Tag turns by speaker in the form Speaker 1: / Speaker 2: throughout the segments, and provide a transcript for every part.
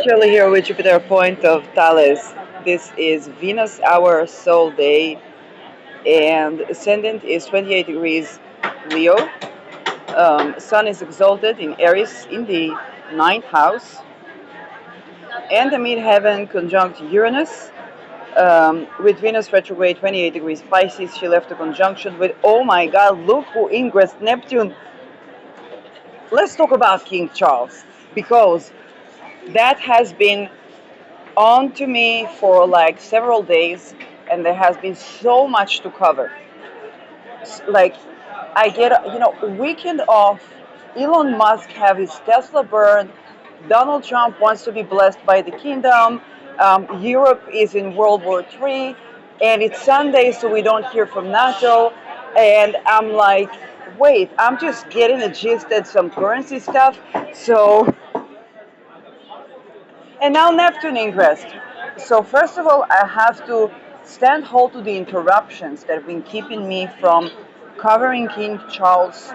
Speaker 1: Mercury here with Jupiter point of Thales. This is Venus, our soul day, and ascendant is 28 degrees Leo. Sun is exalted in Aries in the ninth house, and the midheaven conjunct Uranus. With Venus retrograde 28 degrees Pisces, she left a conjunction with, oh my god, look who ingressed Neptune. Let's talk about King Charles, because that has been on to me for like several days, and there has been so much to cover. Like, I get, weekend off. Elon Musk have his Tesla burned. Donald Trump wants to be blessed by the kingdom. Europe is in World War III, and it's Sunday, so we don't hear from NATO. And I'm like, wait, I'm just getting a gist at some currency stuff. So, and now Neptune ingressed. So first of all, I have to stand hold to the interruptions that have been keeping me from covering King Charles'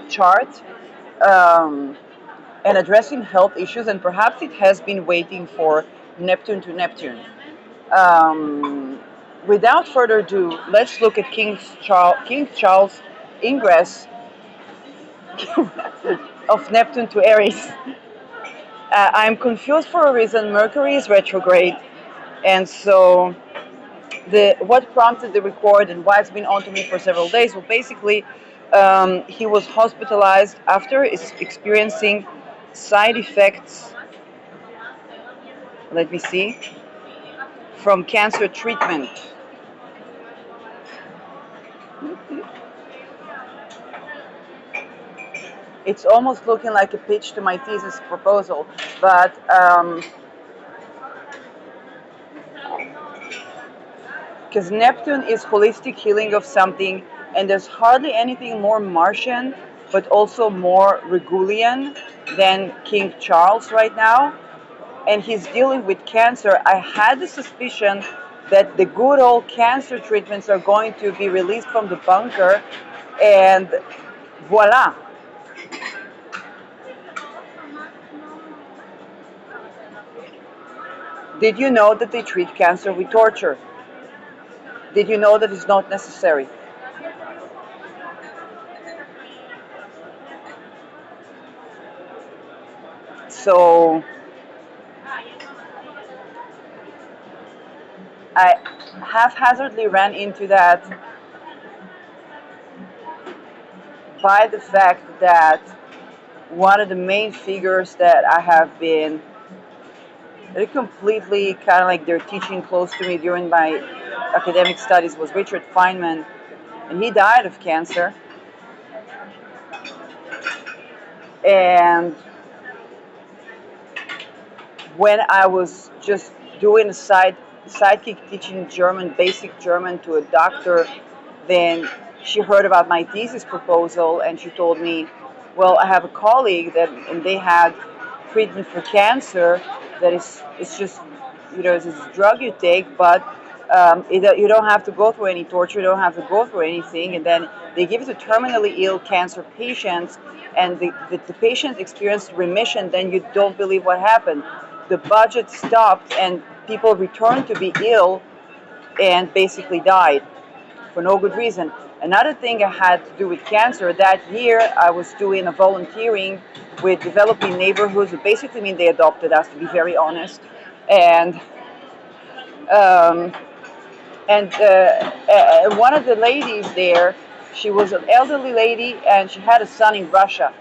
Speaker 1: chart, um, and addressing health issues, and perhaps it has been waiting for Neptune to Neptune. Um, Without further ado, let's look at King Charles' ingress of Neptune to Aries. I'm confused for a reason. Mercury is retrograde, and so what prompted the record and why it's been on to me for several days. Well, basically, he was hospitalized after experiencing side effects. Let me see, from cancer treatment. It's almost looking like a pitch to my thesis proposal, but because Neptune is holistic healing of something, and there's hardly anything more Martian, but also more Regulian than King Charles right now. And he's dealing with cancer. I had the suspicion that the good old cancer treatments are going to be released from the bunker, and voila. Did you know that they treat cancer with torture? Did you know that it's not necessary? So I haphazardly ran into that by the fact that one of the main figures that I have been completely kind of like they're teaching close to me during my academic studies was Richard Feynman, and he died of cancer. And when I was just doing a sidekick teaching German, basic German to a doctor, then she heard about my thesis proposal and she told me, well, I have a colleague that and they had treatment for cancer that is it's just it's a drug you take, but you don't have to go through any torture, you don't have to go through anything, and then they give it to terminally ill cancer patients, and the patient experienced remission. Then you don't believe what happened. The budget stopped, and people returned to be ill and basically died for no good reason. Another thing I had to do with cancer, that year I was doing a volunteering with developing neighborhoods. It basically mean they adopted us, to be very honest. And um, one of the ladies there, she was an elderly lady and she had a son in Russia.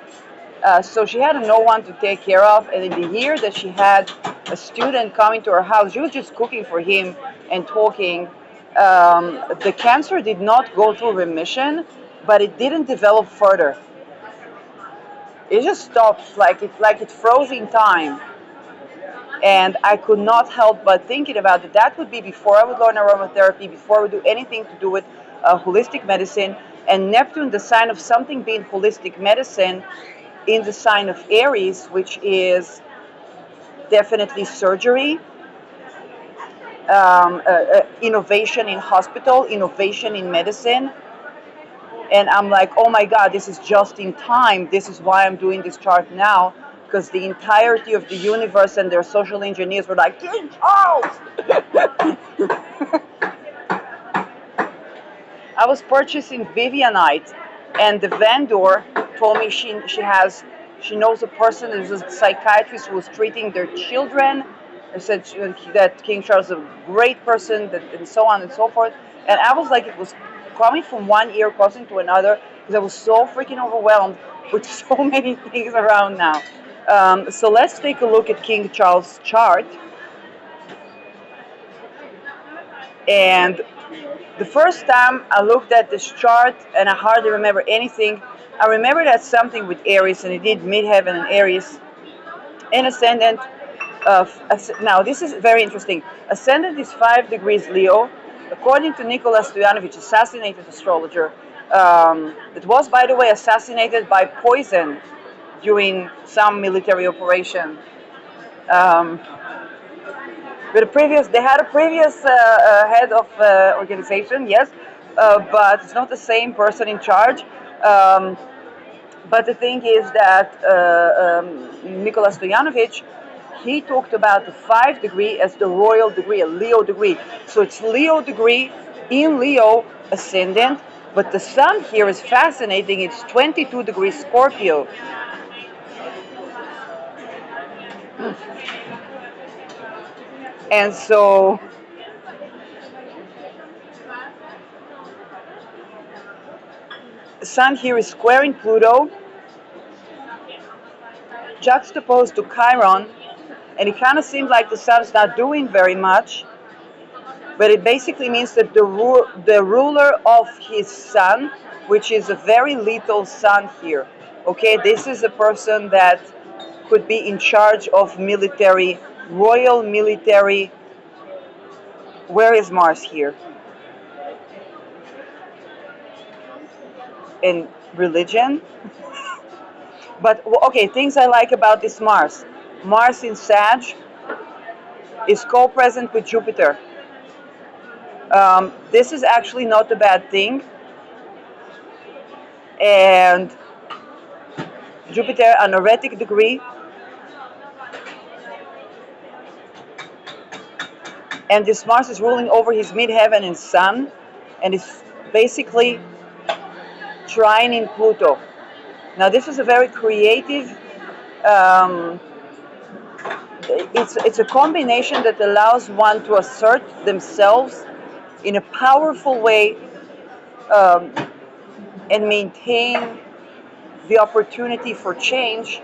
Speaker 1: So she had no one to take care of. And in the year that she had a student coming to her house, she was just cooking for him and talking. The cancer did not go through remission, but it didn't develop further. It just stopped, like it froze in time. And I could not help but thinking about it. That would be before I would learn aromatherapy, before I would do anything to do with holistic medicine. And Neptune, the sign of something being holistic medicine, in the sign of Aries, which is definitely surgery, innovation in hospital, innovation in medicine. And I'm like, oh my God, this is just in time. This is why I'm doing this chart now, because the entirety of the universe and their social engineers were like, King Charles! I was purchasing Vivianite, and the vendor told me she knows a person who's a psychiatrist who was treating their children. I said that King Charles is a great person, and so on and so forth. And I was like, it was coming from one ear, crossing to another, because I was so freaking overwhelmed with so many things around now. So let's take a look at King Charles' chart. And the first time I looked at this chart, and I hardly remember anything, I remember that something with Aries, and it did midheaven and Aries, and ascendant. Now, this is very interesting. Ascendant is 5 degrees Leo. According to Nicholas Stoyanovich, assassinated astrologer, that was, by the way, assassinated by poison during some military operation. Um, they had a previous head of organization, yes, but it's not the same person in charge. Um, but the thing is that Nikola Stoyanovich, he talked about the 5 degree as the royal degree, a Leo degree. So it's Leo degree in Leo ascendant, but the sun here is fascinating. It's 22 degrees Scorpio. And so sun here is squaring Pluto, juxtaposed to Chiron, and it kind of seems like the sun's not doing very much, but it basically means that the ruler of his sun, which is a very lethal sun here, okay, this is a person that could be in charge of military, royal military. Where is Mars here? In religion. But okay, things I like about this Mars. Mars in Sag is co-present with Jupiter. This is actually not a bad thing. And Jupiter, an erratic degree. And this Mars is ruling over his midheaven and Sun, and is basically trine in Pluto. Now, this is a very creative. It's a combination that allows one to assert themselves in a powerful way, and maintain the opportunity for change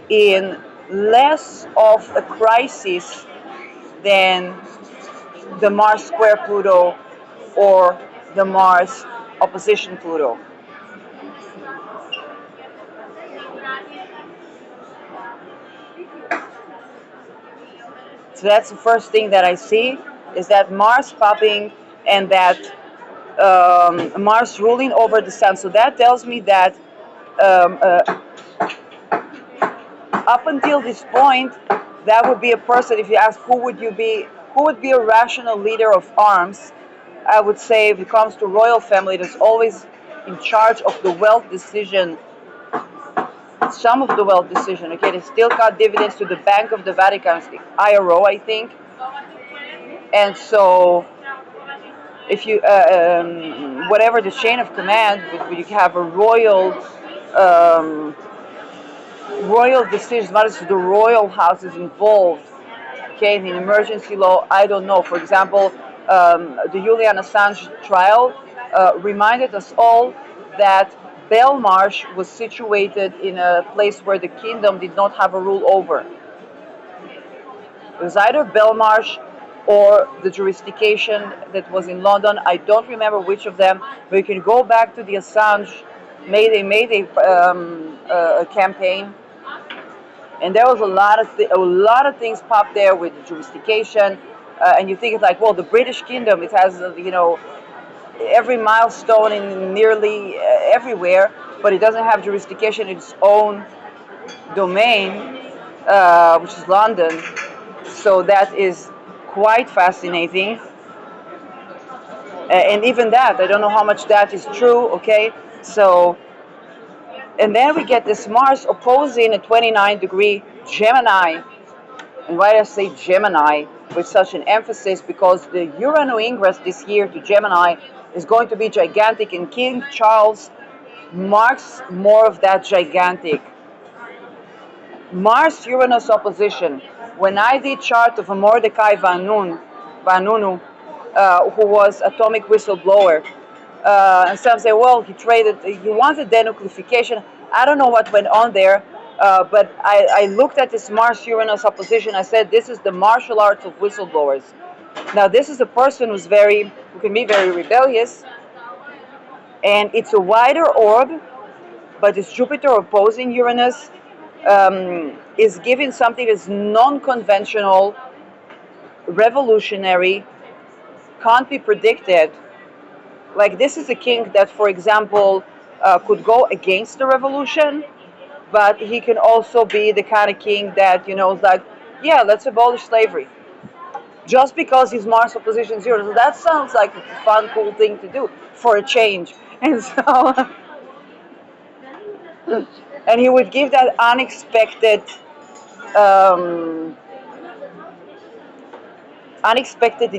Speaker 1: in less of a crisis than the Mars square Pluto or the Mars opposition Pluto. So that's the first thing that I see, is that Mars popping, and that Mars ruling over the Sun. So that tells me that up until this point, that would be a person. If you ask who would be a rational leader of arms, I would say, if it comes to royal family, that's always in charge of the wealth decision, some of the wealth decision. Okay, they still cut dividends to the Bank of the Vatican, IRO, I think. And so, if you whatever the chain of command, you have a royal decisions. What is the royal house is involved? Okay, in emergency law, I don't know. For example, the Julian Assange trial reminded us all that Belmarsh was situated in a place where the kingdom did not have a rule over. It was either Belmarsh or the jurisdiction that was in London. I don't remember which of them, but you can go back to the Assange Mayday campaign, and there was a lot of things popped there with the jurisdiction, and you think it's like, well, the British Kingdom, it has every milestone in nearly everywhere, but it doesn't have jurisdiction in its own domain, which is London. So that is quite fascinating. And even that, I don't know how much that is true, okay? So, And then we get this Mars opposing a 29-degree Gemini. And why do I say Gemini with such an emphasis? Because the Uranus ingress this year to Gemini is going to be gigantic, and King Charles marks more of that gigantic. Mars-Uranus opposition. When I did chart of a Mordecai Vanunu, who was atomic whistleblower, and some say, well, he wanted denuclearification. I don't know what went on there, but I looked at this Mars-Uranus opposition. I said, this is the martial arts of whistleblowers. Now, this is a person who can be very rebellious, and it's a wider orb, but it's Jupiter opposing Uranus, is giving something that's non-conventional, revolutionary, can't be predicted. Like, this is a king that, for example, could go against the revolution, but he can also be the kind of king that, is like, yeah, let's abolish slavery. Just because he's Mars opposition zero. So that sounds like a fun, cool thing to do for a change. And so, and he would give that um, unexpected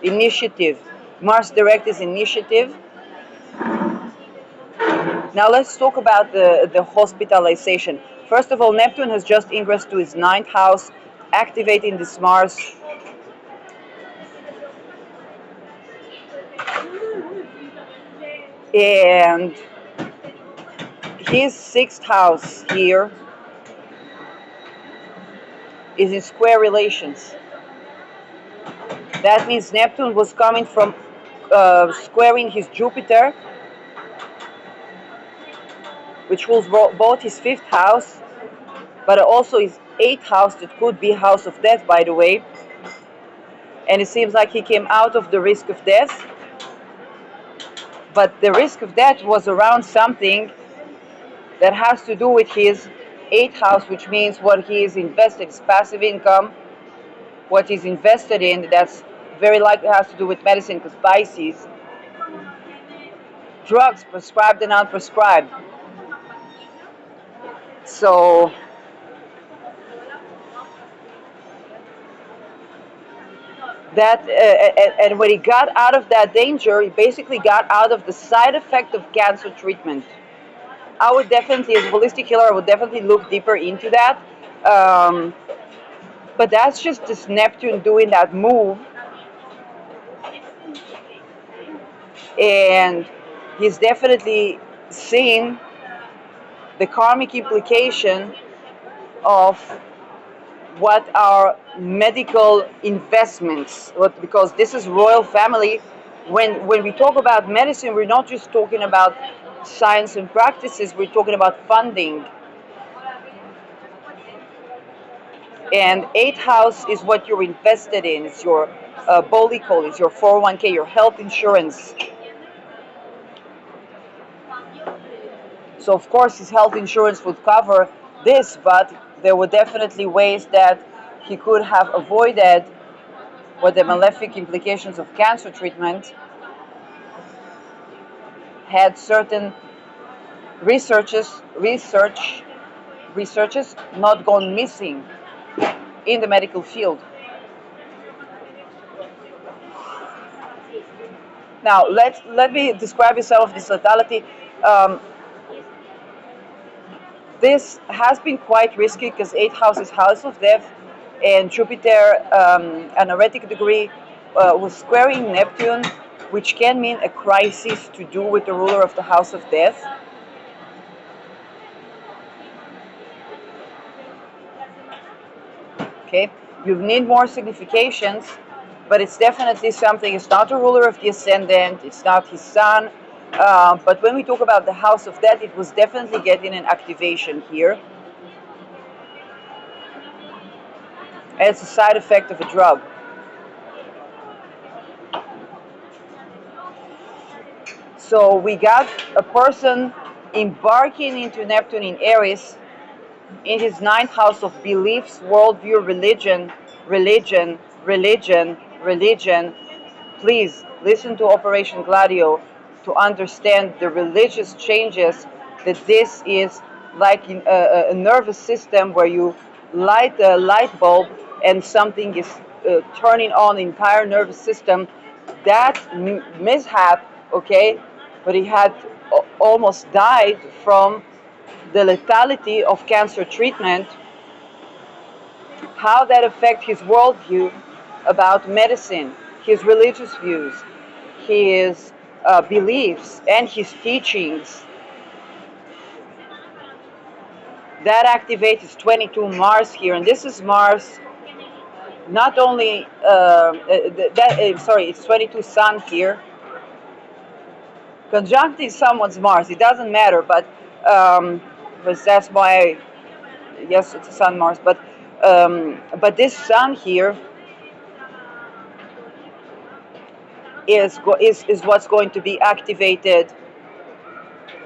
Speaker 1: initiative. Mars direct is initiative. Now let's talk about the hospitalization. First of all, Neptune has just ingressed to his 9th house, activating this Mars. And his 6th house here is in square relations. That means Neptune was coming from squaring his Jupiter, which rules both his 5th house, but also his 8th house, that could be house of death, by the way. And it seems like he came out of the risk of death, but the risk of death was around something that has to do with his 8th house, which means what he is invested, his passive income, what he's invested in. That's very likely has to do with medicine, because Pisces, drugs, prescribed and unprescribed. So that and when he got out of that danger, he basically got out of the side effect of cancer treatment. I would definitely, as a holistic healer, I would definitely look deeper into that. But that's just this Neptune doing that move, and he's definitely seeing the karmic implication of what are medical investments, because this is royal family. When we talk about medicine, we're not just talking about science and practices, we're talking about funding. And 8th house is what you're invested in. It's your Bolicol, it's your 401k, your health insurance. So of course his health insurance would cover this, but there were definitely ways that he could have avoided what the malefic implications of cancer treatment, had certain researches not gone missing in the medical field. Now let me describe you some of this totality. This has been quite risky because 8th house is house of death, and Jupiter, an heretic degree, was squaring Neptune, which can mean a crisis to do with the ruler of the house of death. Okay, you need more significations, but it's definitely something. It's not a ruler of the ascendant, it's not his son, but when we talk about the house of death, it was definitely getting an activation here. And it's a side effect of a drug. So we got a person embarking into Neptune in Aries, in his 9th house of beliefs, worldview, religion. Please listen to Operation Gladio. to understand the religious changes, that this is like in a nervous system where you light a light bulb and something is turning on the entire nervous system. That mishap, okay, but he had almost died from the lethality of cancer treatment, how that affect his worldview about medicine, his religious views, his beliefs, and his teachings. That activates 22 Mars here, and this is Mars. Not only sorry, it's 22 Sun here. Conjunct is someone's Mars. It doesn't matter, but because that's why. Yes, it's a Sun Mars, but this Sun here is what's going to be activated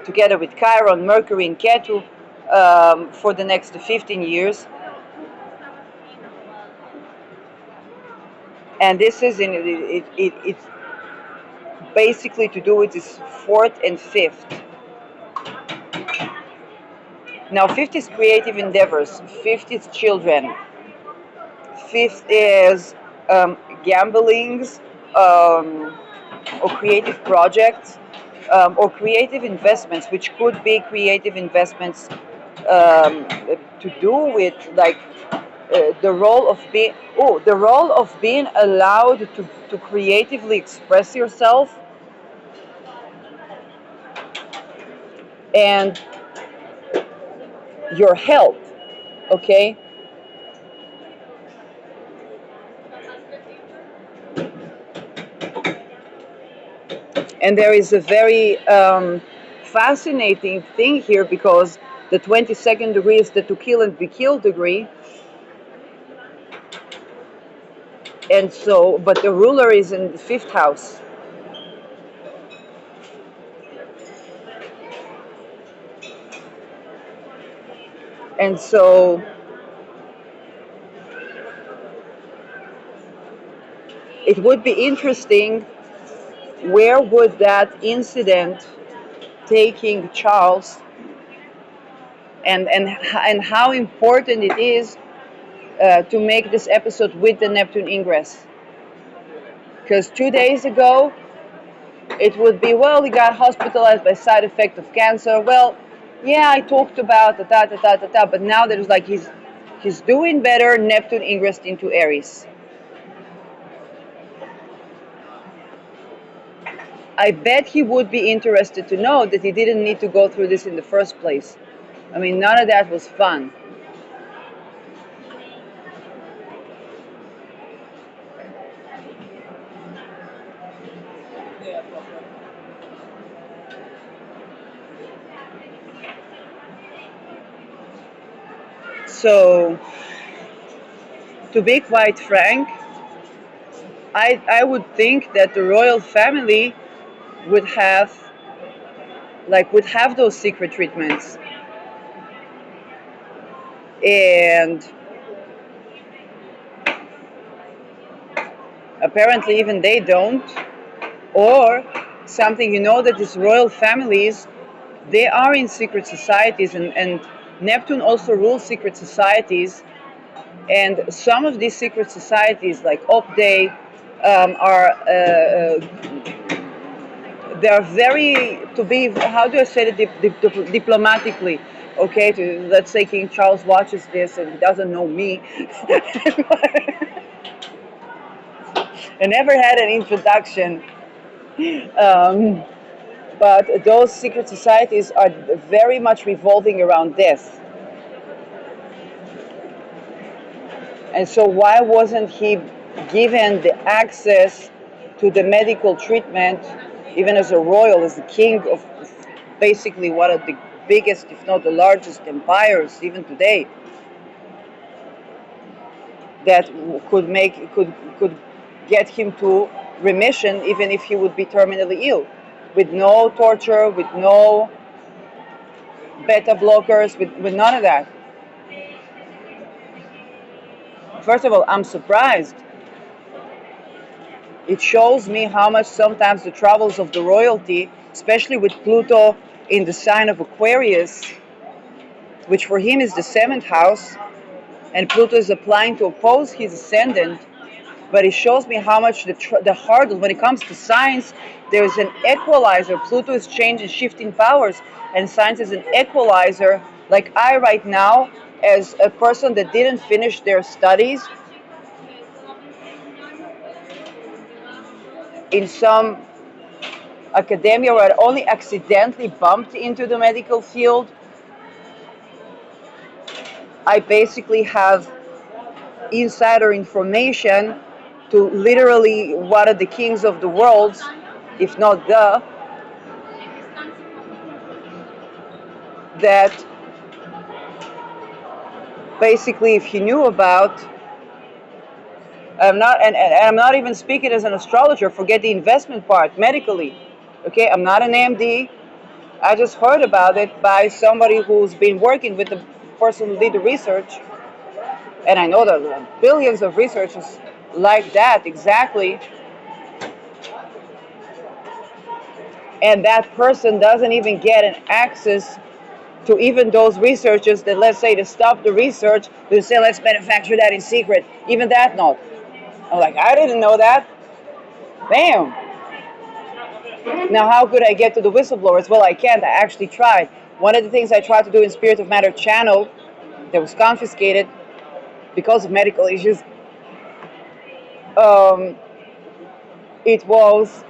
Speaker 1: together with Chiron, Mercury, and Ketu for the next 15 years. And this is it's basically to do with this fourth and fifth. Now, fifth is creative endeavors. Fifth is children. Fifth is gamblings or creative projects or creative investments, which could be creative investments to do with like the role of being allowed to creatively express yourself and your health, okay? And there is a very fascinating thing here, because the 22nd degree is the to kill and be killed degree. And so, but the ruler is in the fifth house. And so it would be interesting, where would that incident taking Charles, and how important it is to make this episode with the Neptune ingress. Because 2 days ago, it would be, well, he got hospitalized by side effect of cancer. Well, yeah, I talked about but now there's like he's doing better. Neptune ingressed into Aries. I bet he would be interested to know that he didn't need to go through this in the first place. I mean, none of that was fun. So, to be quite frank, I would think that the royal family would have those secret treatments, and apparently even they don't. Or something, that these royal families, they are in secret societies, and Neptune also rules secret societies. And some of these secret societies, like Opday, are they are very, to be, how do I say it diplomatically? Okay, let's say King Charles watches this and he doesn't know me. I never had an introduction, but those secret societies are very much revolving around death. And so why wasn't he given the access to the medical treatment, even as a royal, as the king of basically one of the biggest, if not the largest empires even today, that could get him to remission, even if he would be terminally ill, with no torture, with no beta blockers, with none of that. First of all, I'm surprised It shows me how much sometimes the travels of the royalty, especially with Pluto in the sign of Aquarius, which for him is the seventh house, and Pluto is applying to oppose his ascendant. But it shows me how much the hurdle when it comes to science. There is an equalizer. Pluto is changing, shifting powers, and science is an equalizer. Like I right now, as a person that didn't finish their studies in some academia where I only accidentally bumped into the medical field, I basically have insider information to literally one of the kings of the world, if not the, that basically if he knew about, and I'm not even speaking as an astrologer, forget the investment part, medically. Okay, I'm not an MD. I just heard about it by somebody who's been working with the person who did the research. And I know that there are billions of researchers like that, exactly. And that person doesn't even get an access to even those researchers that, let's say, to stop the research, they say, let's manufacture that in secret. Even that not. I'm like, I didn't know that. Bam. Now, how could I get to the whistleblowers? Well, I can't. I actually tried. One of the things I tried to do in Spirit of Matter channel that was confiscated because of medical issues, um, it was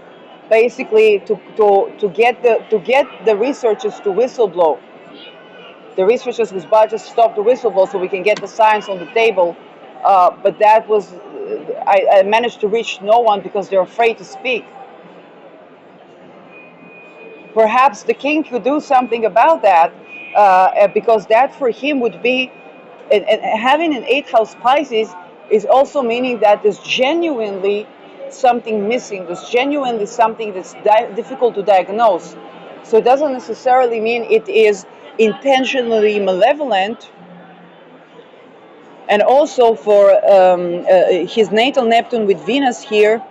Speaker 1: basically to get the researchers to whistleblow. The researchers whose budget stopped the whistleblow so we can get the science on the table. But that was, I managed to reach no one because they're afraid to speak. Perhaps the king could do something about that, because that for him would be, and having an eighth house Pisces is also meaning that there's genuinely something missing. There's genuinely something that's difficult to diagnose. So it doesn't necessarily mean it is intentionally malevolent. And also for his natal Neptune with Venus here,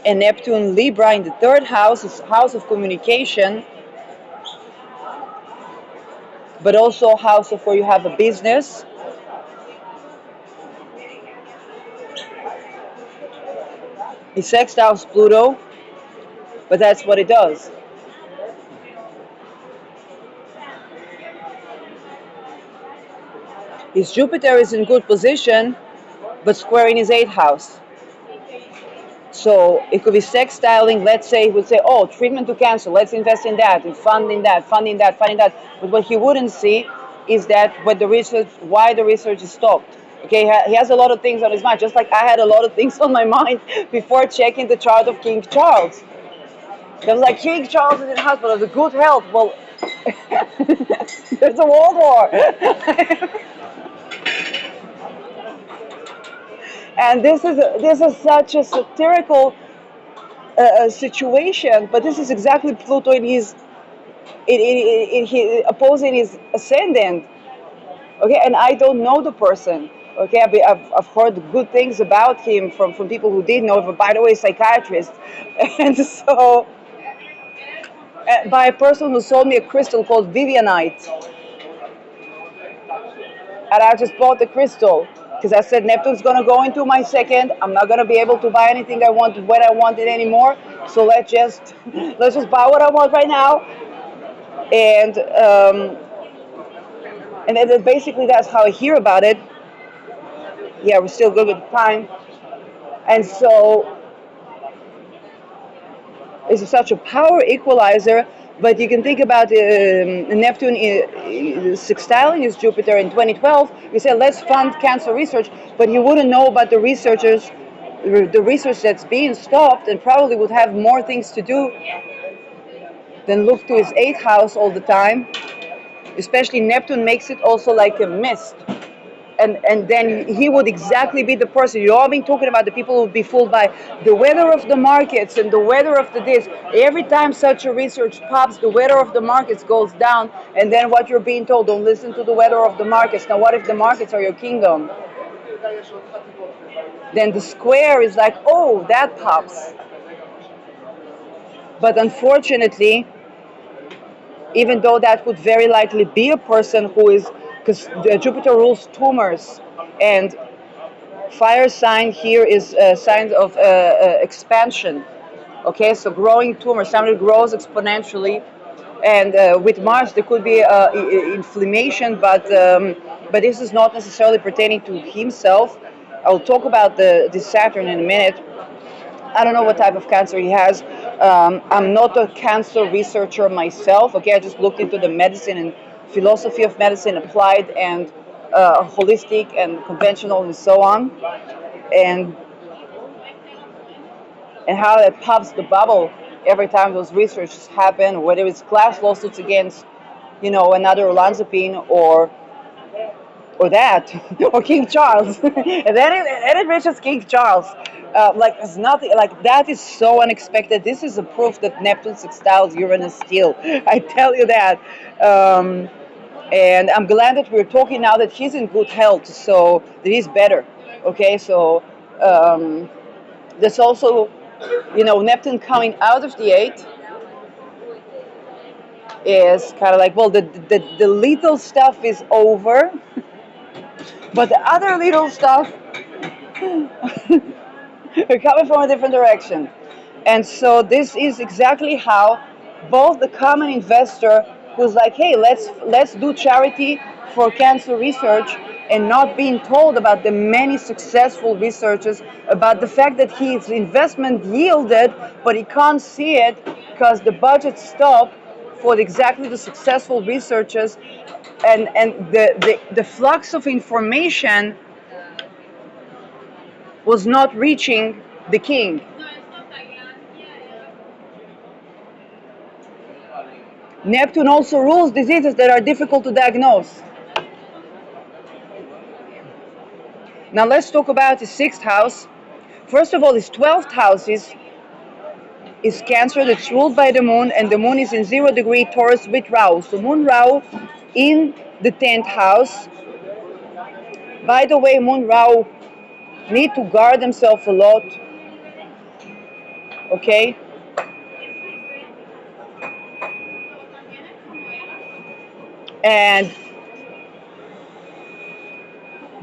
Speaker 1: and Neptune Libra in the third house is house of communication, but also house of where you have a business. It sextiles Pluto, but that's what it does. His Jupiter is in good position, but square in his eighth house. So it could be sextiling. Let's say he would say, "Oh, treatment to cancer. Let's invest in that, and funding that, funding that, funding that." But what he wouldn't see is that what the research, why the research is stopped. Okay, he has a lot of things on his mind, just like I had a lot of things on my mind before checking the chart of King Charles. I was like, King Charles is in hospital, the good health. Well, there's a world war. And this is such a satirical situation, but this is exactly Pluto in his opposing his ascendant. Okay, and I don't know the person. Okay, I've heard good things about him from people who did know him. By the way, psychiatrist, and so by a person who sold me a crystal called Vivianite, and I just bought the crystal because I said Neptune's gonna go into my second. I'm not gonna be able to buy anything I want when I want it anymore. So let's just buy what I want right now, and then basically that's how I hear about it. Yeah, we're still good with time, and so it's such a power equalizer. But you can think about Neptune sextiling is Jupiter in 2012. You said let's fund cancer research, but you wouldn't know about the research that's being stopped, and probably would have more things to do than look to his eighth house all the time. Especially Neptune makes it also like a mist. And then he would exactly be the person. You've all been talking about the people who would be fooled by the weather of the markets and the weather of the this. Every time such a research pops, the weather of the markets goes down, and then what you're being told, don't listen to the weather of the markets. Now, what if the markets are your kingdom? then the square is like, oh, that pops. But unfortunately, even though that would very likely be a person who is, because Jupiter rules tumors, and fire sign here is a sign of expansion. Okay, so growing tumor, somebody grows exponentially, and with Mars there could be inflammation, but this is not necessarily pertaining to himself. I'll talk about the Saturn in a minute. I don't know what type of cancer he has. I'm not a cancer researcher myself. Okay, I just looked into the medicine and philosophy of medicine, applied and holistic and conventional and so on, and how it pops the bubble every time those researches happen, whether it's class lawsuits against, another olanzapine or that, or King Charles, and then it reaches King Charles. Like it's nothing. Like that is so unexpected. This is a proof that Neptune sextiles Uranus still. I tell you that. And I'm glad that we're talking now that he's in good health, so that he's better. Okay, so there's also, Neptune coming out of the eighth is kind of like, well, the little stuff is over, but the other little stuff are coming from a different direction. And so this is exactly how both the common investor who's like, hey, let's do charity for cancer research, and not being told about the many successful researchers, about the fact that his investment yielded, but he can't see it because the budget stopped for exactly the successful researchers, and the flux of information was not reaching the king. Neptune also rules diseases that are difficult to diagnose. Now let's talk about his sixth house. First of all, his 12th house is Cancer, that's ruled by the moon, and the moon is in 0 degree Taurus with Rahu. So Moon Rahu in the 10th house. By the way, Moon Rahu need to guard themselves a lot. Okay? And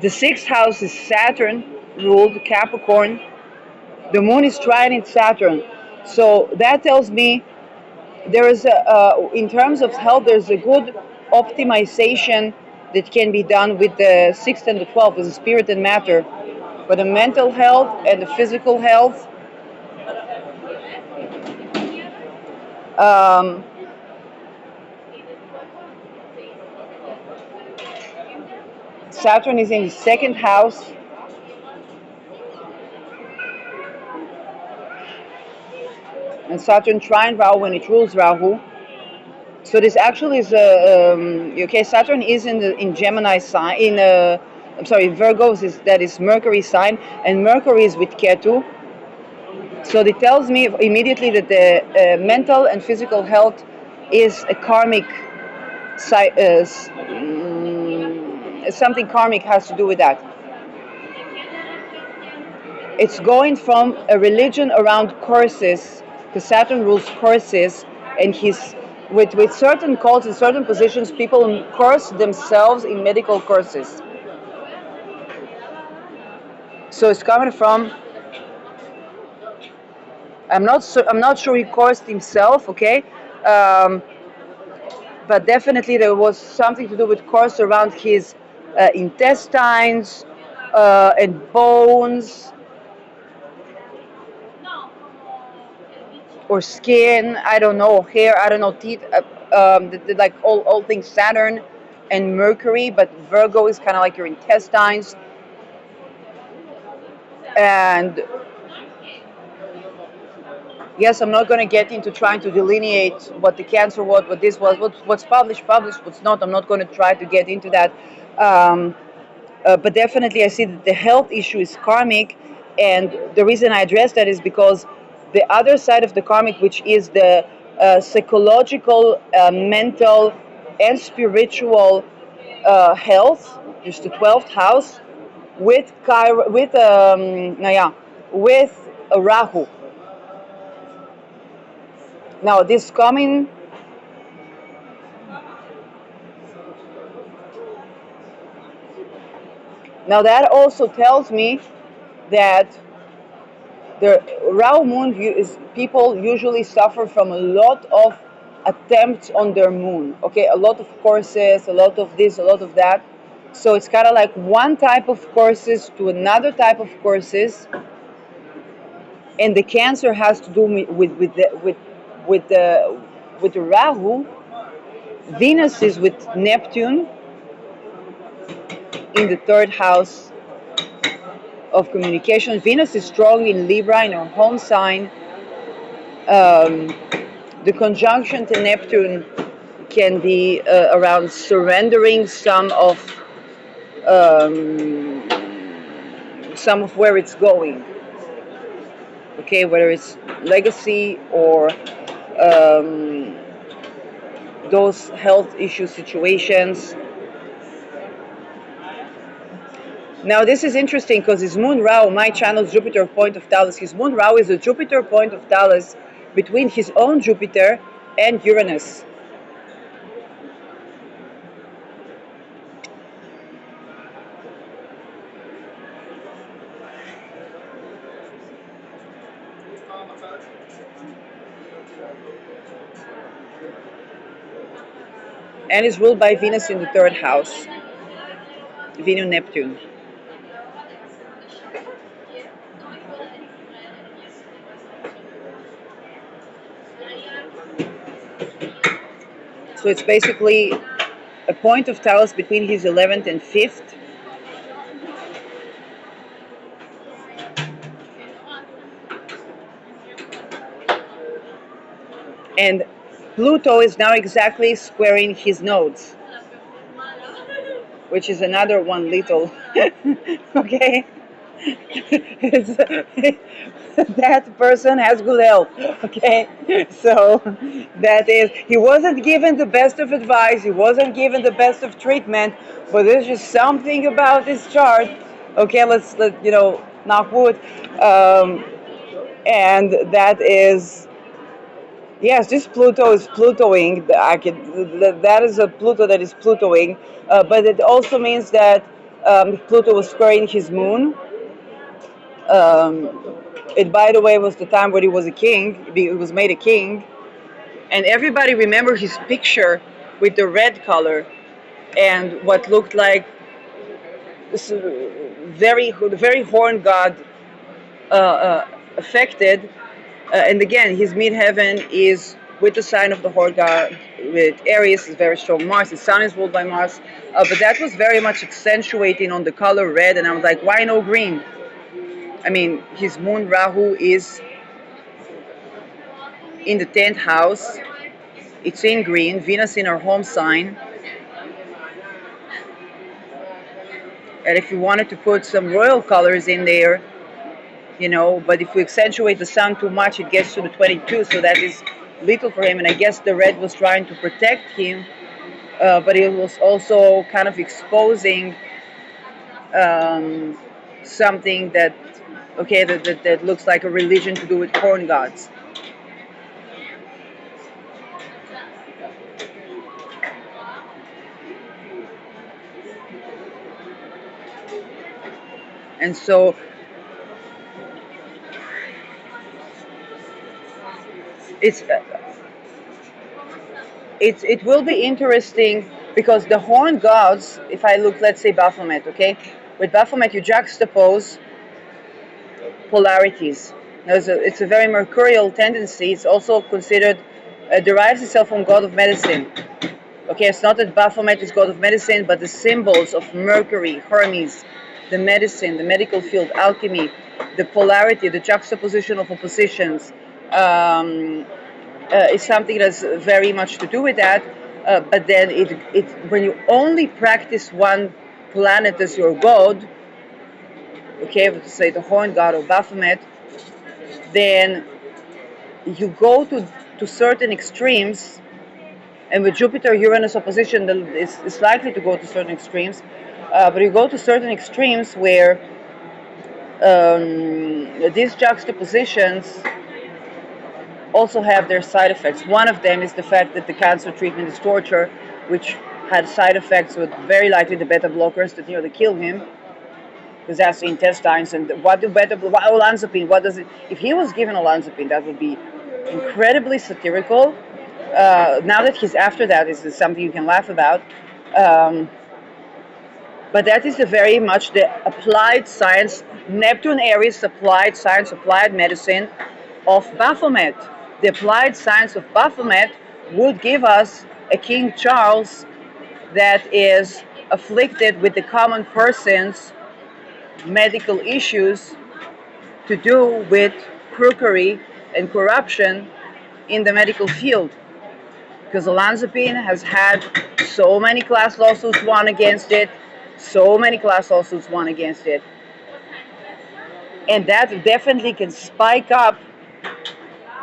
Speaker 1: the sixth house is Saturn, ruled Capricorn. The moon is trine in Saturn. So that tells me there is in terms of health, there's a good optimization that can be done with the 6th and the 12th, with the spirit and matter. For the mental health and the physical health, um, Saturn is in the second house. And Saturn trine Rahu when it rules Rahu. So this actually is okay. Saturn is in Gemini sign. I'm sorry, Virgos is Mercury sign, and Mercury is with Ketu. So it tells me immediately that the mental and physical health is a karmic. Something karmic has to do with that. It's going from a religion around curses, because Saturn rules curses, and he's with certain cults and certain positions, people curse themselves in medical curses. So it's coming from. I'm not sure he cursed himself, okay, but definitely there was something to do with curse around his intestines and bones or skin. I don't know, hair. I don't know, teeth. Like all things Saturn and Mercury, but Virgo is kind of like your intestines. And yes, I'm not going to get into trying to delineate what the cancer was, what this was, what's published, what's not. I'm not going to try to get into that. But definitely, I see that the health issue is karmic, and the reason I address that is because the other side of the karmic, which is the psychological, mental, and spiritual health, is the 12th house. with Chiron, with Rahu. Now this coming, now that also tells me that the Rahu moon is people usually suffer from a lot of attempts on their moon. Okay, a lot of courses, a lot of this, a lot of that. So it's kind of like one type of courses to another type of courses, and the Cancer has to do with the Rahu. Venus is with Neptune in the third house of communication. Venus is strong in Libra in her home sign. Um, the conjunction to Neptune can be around surrendering um, some of where it's going. Okay, whether it's legacy or um, those health issue situations. Now this is interesting because his moon Rahu, my channel's Jupiter point of Talis, his moon Rahu is a Jupiter point of Talis between his own Jupiter and Uranus. And is ruled by Venus in the third house, Venus Neptune. So it's basically a point of Taurus between his 11th and 5th. And Pluto is now exactly squaring his nodes, which is another one little. Okay? That person has good health. Okay? So that is, he wasn't given the best of advice, he wasn't given the best of treatment, but there's just something about this chart. Okay, let knock wood. And that is, yes, this Pluto is Plutoing. That is a Pluto that is Plutoing, but it also means that Pluto was squaring his moon. It, by the way, was the time when he was a king. He was made a king, and everybody remember his picture with the red color and what looked like this very horn god affected. And again, his midheaven is with the sign of the horn god, with Aries is very strong. Mars, his sun is ruled by Mars, but that was very much accentuating on the color red. And I was like, why no green? I mean, his moon Rahu is in the 10th house. It's in green. Venus in her home sign. And if you wanted to put some royal colors in there, but if we accentuate the sun too much, it gets to the 22, so that is little for him. And I guess the red was trying to protect him, but it was also kind of exposing something that looks like a religion to do with corn gods. And so it will be interesting because the horn gods, if I look, let's say Baphomet, okay? With Baphomet, you juxtapose polarities. It's a very mercurial tendency. It's also considered, derives itself from god of medicine. Okay, it's not that Baphomet is god of medicine, but the symbols of Mercury, Hermes, the medicine, the medical field, alchemy, the polarity, the juxtaposition of oppositions, is something that's very much to do with that. But then when you only practice one planet as your god, okay, let's say the horn god or Baphomet, then you go to certain extremes And with Jupiter-Uranus opposition, it's likely to go to certain extremes. But you go to certain extremes where these juxtapositions also have their side effects. One of them is the fact that the cancer treatment is torture, which had side effects with very likely the beta blockers that nearly killed him, because that's the intestines. And what do beta olanzapine? What does it? If he was given olanzapine, that would be incredibly satirical. Now that he's after that, is something you can laugh about. Um, but that is the very much the applied science, Neptune Aries applied science, applied medicine of Baphomet. The applied science of Baphomet would give us a King Charles that is afflicted with the common person's medical issues to do with crookery and corruption in the medical field. Because olanzapine has had so many class lawsuits won against it, so many class lawsuits won against it. And that definitely can spike up.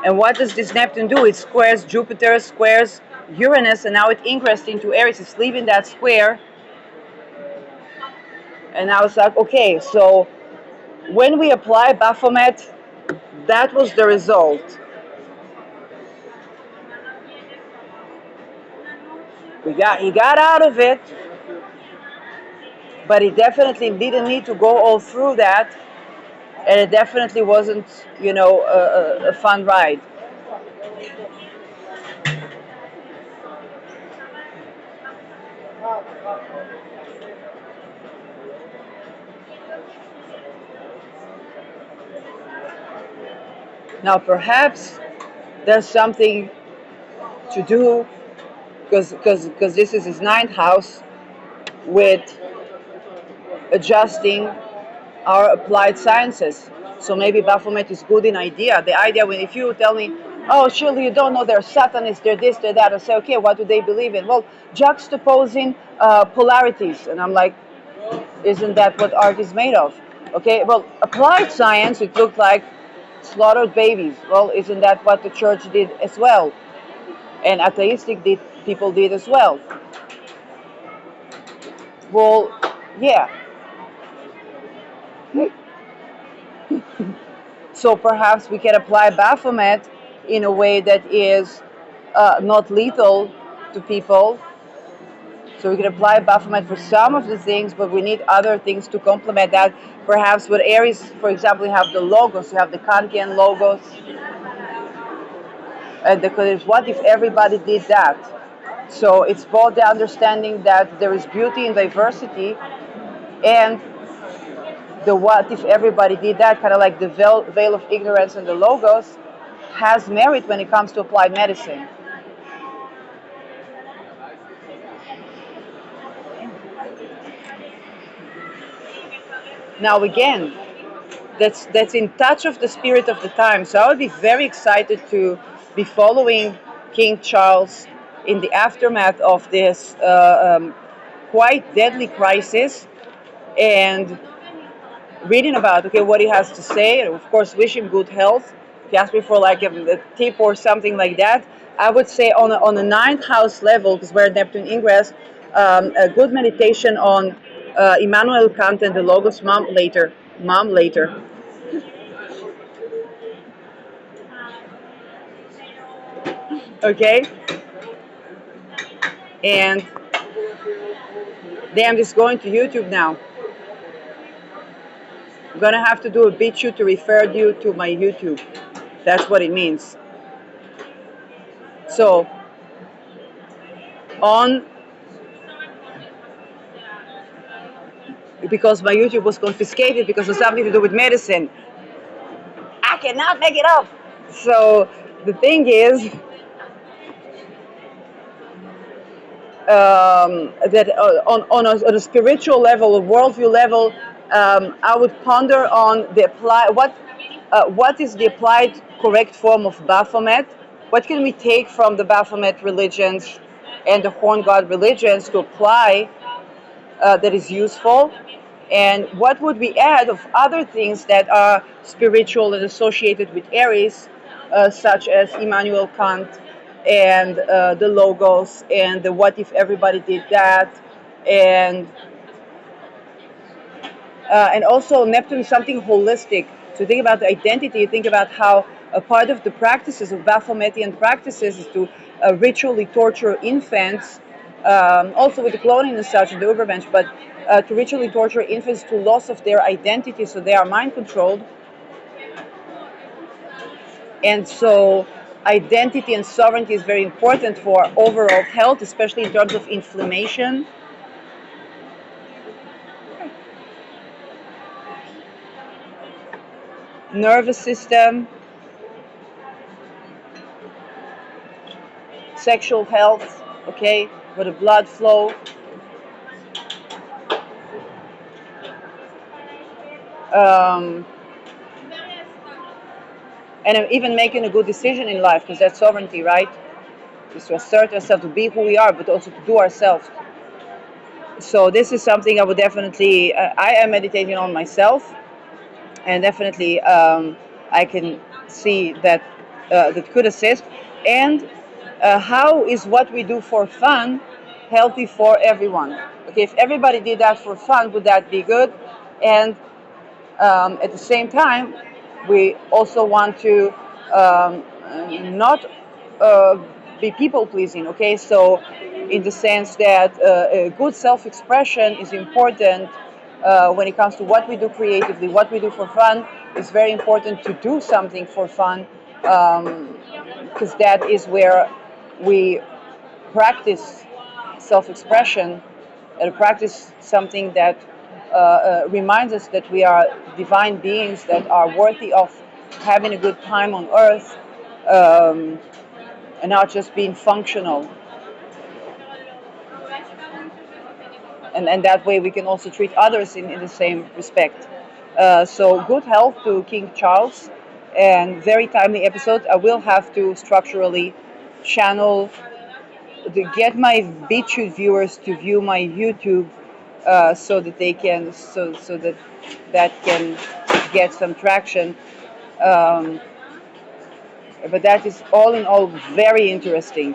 Speaker 1: And what does this Neptune do? It squares Jupiter, squares Uranus, and now it ingressed into Aries. It's leaving that square. And now it's like, okay, so when we apply Baphomet, that was the result. He got out of it, but he definitely didn't need to go all through that, and it definitely wasn't, a fun ride. Now, perhaps there's something to do, because this is his ninth house, with adjusting our applied sciences. So maybe Baphomet is good in idea. The idea, when if you tell me, oh, surely you don't know they're Satanists, they're this, they're that, I say, okay, what do they believe in? Well, juxtaposing polarities. And I'm like, isn't that what art is made of? Okay, well, applied science, it looked like slaughtered babies. Well, isn't that what the church did as well? And atheistic people did as well. Well, yeah. So perhaps we can apply Baphomet in a way that is not lethal to people. So we can apply Baphomet for some of the things, but we need other things to complement that. Perhaps with Aries, for example, you have the logos, you have the Kantian logos. And what if everybody did that? So it's both the understanding that there is beauty in diversity, and the what if everybody did that, kind of like the veil of ignorance and the logos, has merit when it comes to applied medicine. Now again, that's in touch of the spirit of the time. So I would be very excited to be following King Charles in the aftermath of this quite deadly crisis, and reading about what he has to say, and of course wish him good health. If you ask me for like a tip or something like that, I would say on a ninth house level, because where Neptune ingress, a good meditation on Immanuel Kant and the Logos Mom later. Okay, and then I'm just going to YouTube now. I'm gonna have to do a BitChute to refer you to my YouTube. That's what it means. So on, because my YouTube was confiscated because of something to do with medicine, I cannot make it up. So the thing is that on a spiritual level, a worldview level, I would ponder on what is the applied correct form of Baphomet. What can we take from the Baphomet religions and the Horn God religions to apply that is useful? And what would we add of other things that are spiritual and associated with Aries, such as Immanuel Kant and the logos and the what if everybody did that, and also Neptune is something holistic. So think about the identity. Think about how a part of the practices of Baphometian practices is to ritually torture infants, also with the cloning and such, and the Ubermensch, but to ritually torture infants to loss of their identity, so they are mind controlled. And so identity and sovereignty is very important for overall health, especially in terms of inflammation. Nervous system, sexual health, okay, for the blood flow, um, and even making a good decision in life, because that's sovereignty, right? Is to assert ourselves, to be who we are, but also to do ourselves. So this is something I would definitely, I am meditating on myself, and definitely I can see that that could assist. And how is what we do for fun healthy for everyone? Okay, if everybody did that for fun, would that be good? And at the same time, we also want to not be people pleasing. Okay, so in the sense that a good self-expression is important when it comes to what we do creatively, what we do for fun. It's very important to do something for fun, because that is where we practice self-expression and practice something that reminds us that we are divine beings that are worthy of having a good time on earth, um, and not just being functional. And that way we can also treat others in the same respect. So good health to King Charles, and very timely episode. I will have to structurally channel to get my BitChute viewers to view my YouTube, so that they can so that that can get some traction. Um, but that is all in all very interesting.